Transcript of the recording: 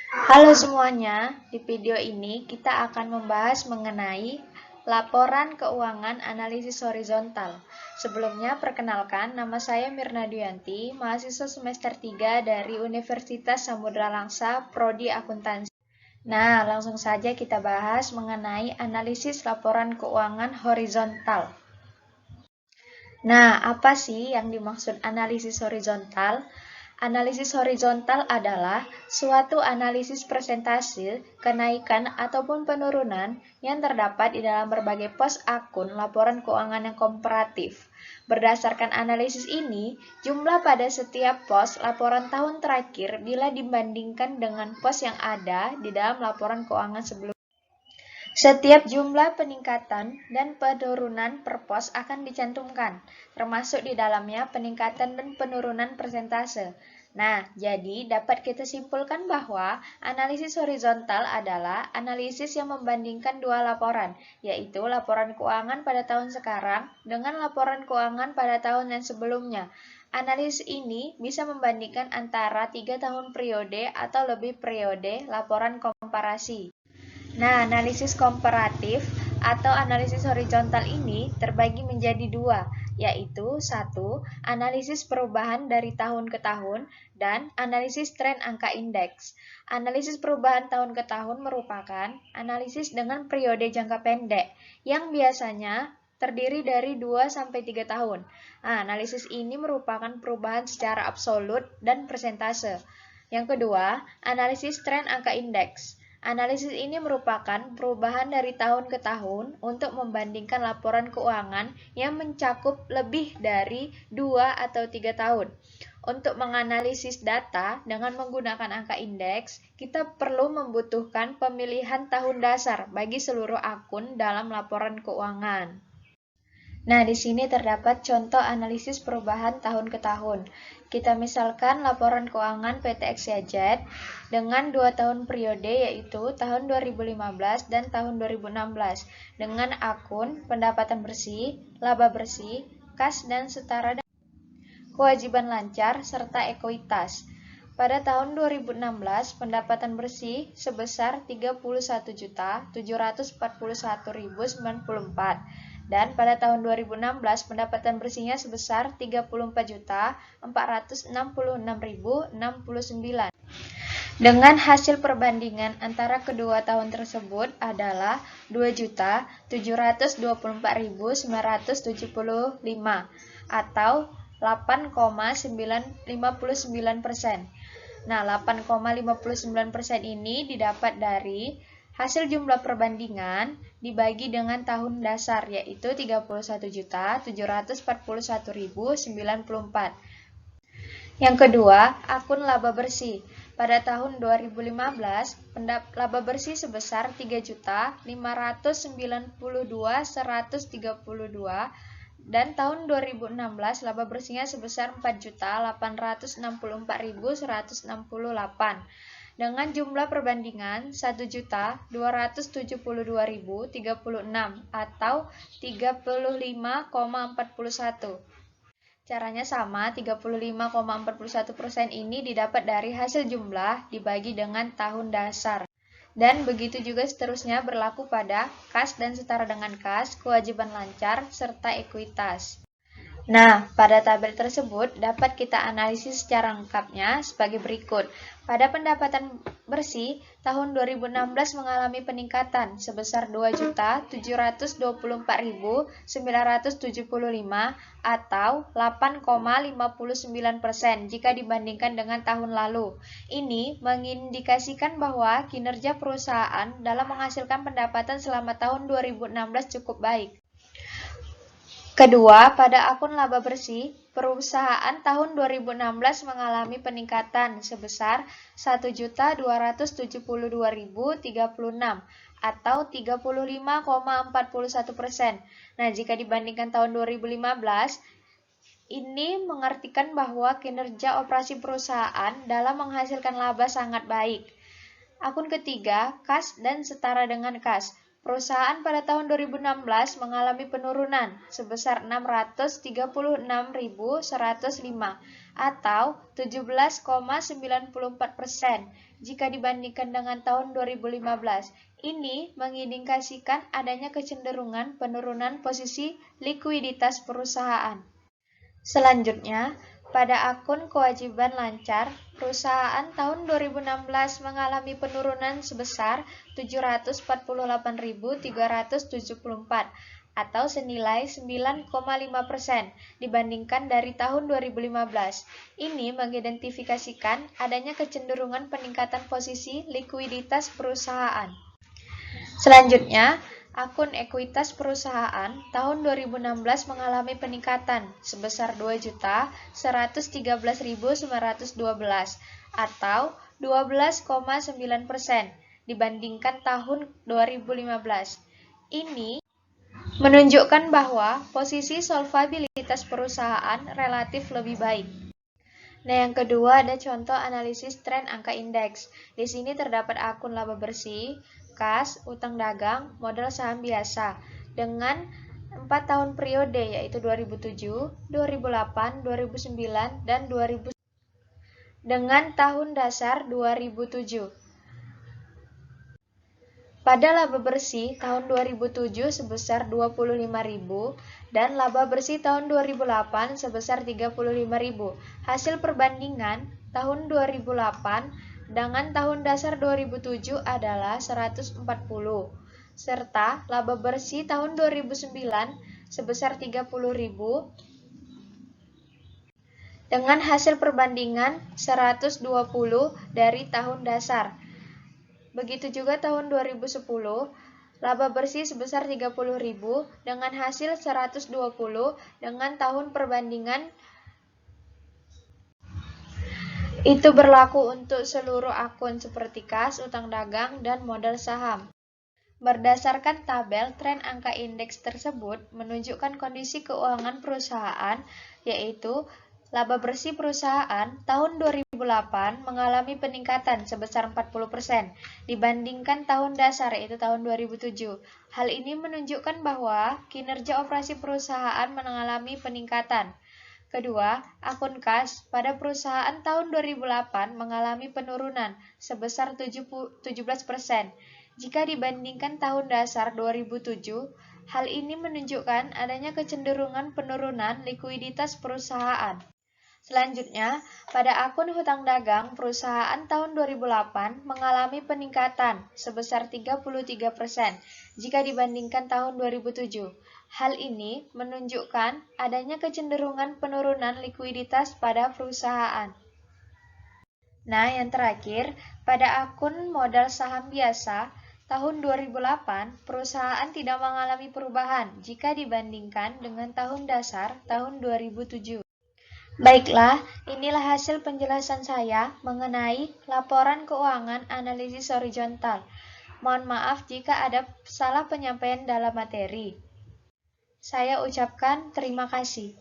Halo semuanya, di video ini kita akan membahas mengenai laporan keuangan analisis horizontal. Sebelumnya, perkenalkan, nama saya Mirna Duyanti, mahasiswa semester 3 dari Universitas Samudra Langsa, Prodi Akuntansi. Nah, langsung saja kita bahas mengenai analisis laporan keuangan horizontal. Nah, apa sih yang dimaksud analisis horizontal? Analisis horizontal adalah suatu analisis persentase, kenaikan ataupun penurunan yang terdapat di dalam berbagai pos akun laporan keuangan yang komparatif. Berdasarkan analisis ini, jumlah pada setiap pos laporan tahun terakhir bila dibandingkan dengan pos yang ada di dalam laporan keuangan sebelumnya. Setiap jumlah peningkatan dan penurunan per pos akan dicantumkan, termasuk di dalamnya peningkatan dan penurunan persentase. Nah, jadi dapat kita simpulkan bahwa analisis horizontal adalah analisis yang membandingkan dua laporan, yaitu laporan keuangan pada tahun sekarang dengan laporan keuangan pada tahun yang sebelumnya. Analisis ini bisa membandingkan antara 3 tahun periode atau lebih periode laporan komparasi. Nah, analisis komparatif atau analisis horizontal ini terbagi menjadi dua, yaitu satu, analisis perubahan dari tahun ke tahun, dan analisis tren angka indeks. Analisis perubahan tahun ke tahun merupakan analisis dengan periode jangka pendek, yang biasanya terdiri dari 2-3 tahun. Nah, analisis ini merupakan perubahan secara absolut dan persentase. Yang kedua, analisis tren angka indeks. Analisis ini merupakan perubahan dari tahun ke tahun untuk membandingkan laporan keuangan yang mencakup lebih dari 2 atau 3 tahun. Untuk menganalisis data dengan menggunakan angka indeks, kita perlu membutuhkan pemilihan tahun dasar bagi seluruh akun dalam laporan keuangan. Nah, di sini terdapat contoh analisis perubahan tahun ke tahun. Kita misalkan laporan keuangan PT XYZ dengan 2 tahun periode, yaitu tahun 2015 dan tahun 2016 dengan akun pendapatan bersih, laba bersih, kas dan setara dan kewajiban lancar serta ekuitas. Pada tahun 2016, pendapatan bersih sebesar 31.741.094 dan pada tahun 2016 pendapatan bersihnya sebesar 34.466.069. Dengan hasil perbandingan antara kedua tahun tersebut adalah 2.724.975 atau 8,959%. Nah, 8,59% ini didapat dari hasil jumlah perbandingan dibagi dengan tahun dasar, yaitu 31.741.094. Yang kedua, akun laba bersih. Pada tahun 2015, laba bersih sebesar 3.592.132 dan tahun 2016 laba bersihnya sebesar 4.864.168 dengan jumlah perbandingan 1.272.036 atau 35,41. Caranya sama, 35,41% ini didapat dari hasil jumlah dibagi dengan tahun dasar. Dan begitu juga seterusnya berlaku pada kas dan setara dengan kas, kewajiban lancar, serta ekuitas. Nah, pada tabel tersebut dapat kita analisis secara lengkapnya sebagai berikut. Pada pendapatan bersih, tahun 2016 mengalami peningkatan sebesar 2.724.975 atau 8,59% jika dibandingkan dengan tahun lalu. Ini mengindikasikan bahwa kinerja perusahaan dalam menghasilkan pendapatan selama tahun 2016 cukup baik. Kedua, pada akun laba bersih, perusahaan tahun 2016 mengalami peningkatan sebesar 1.272.036 atau 35,41%. Nah, jika dibandingkan tahun 2015, ini mengartikan bahwa kinerja operasi perusahaan dalam menghasilkan laba sangat baik. Akun ketiga, kas dan setara dengan kas. perusahaan pada tahun 2016 mengalami penurunan sebesar 636.105 atau 17,94% jika dibandingkan dengan tahun 2015. Ini mengindikasikan adanya kecenderungan penurunan posisi likuiditas perusahaan. Selanjutnya, pada akun kewajiban lancar, perusahaan tahun 2016 mengalami penurunan sebesar 748.374 atau senilai 9,5% dibandingkan dari tahun 2015. Ini mengidentifikasikan adanya kecenderungan peningkatan posisi likuiditas perusahaan. Selanjutnya, akun ekuitas perusahaan tahun 2016 mengalami peningkatan sebesar 2.113.912 atau 12,9% dibandingkan tahun 2015. Ini menunjukkan bahwa posisi solvabilitas perusahaan relatif lebih baik. Nah, yang kedua ada contoh analisis tren angka indeks. Di sini terdapat akun laba bersih, kas, utang dagang, modal saham biasa dengan 4 tahun periode yaitu 2007, 2008, 2009, dan 2010 dengan tahun dasar 2007. Pada laba bersih tahun 2007 sebesar 25.000 dan laba bersih tahun 2008 sebesar 35.000. Hasil perbandingan tahun 2008 dengan tahun dasar 2007 adalah 140, serta laba bersih tahun 2009 sebesar 30.000 dengan hasil perbandingan 120 dari tahun dasar. Begitu juga tahun 2010, laba bersih sebesar 30.000 dengan hasil 120 dengan tahun perbandingan. Itu berlaku untuk seluruh akun seperti kas, utang dagang, dan modal saham. Berdasarkan tabel, tren angka indeks tersebut menunjukkan kondisi keuangan perusahaan, yaitu laba bersih perusahaan tahun 2008 mengalami peningkatan sebesar 40% dibandingkan tahun dasar yaitu tahun 2007. Hal ini menunjukkan bahwa kinerja operasi perusahaan mengalami peningkatan. Kedua, akun kas pada perusahaan tahun 2008 mengalami penurunan sebesar 17% jika dibandingkan tahun dasar 2007. Hal ini menunjukkan adanya kecenderungan penurunan likuiditas perusahaan. Selanjutnya, pada akun hutang dagang, perusahaan tahun 2008 mengalami peningkatan sebesar 33% jika dibandingkan tahun 2007. Hal ini menunjukkan adanya kecenderungan penurunan likuiditas pada perusahaan. Nah, yang terakhir, pada akun modal saham biasa, tahun 2008, perusahaan tidak mengalami perubahan jika dibandingkan dengan tahun dasar tahun 2007. Baiklah, inilah hasil penjelasan saya mengenai laporan keuangan analisis horizontal. Mohon maaf jika ada salah penyampaian dalam materi. Saya ucapkan terima kasih.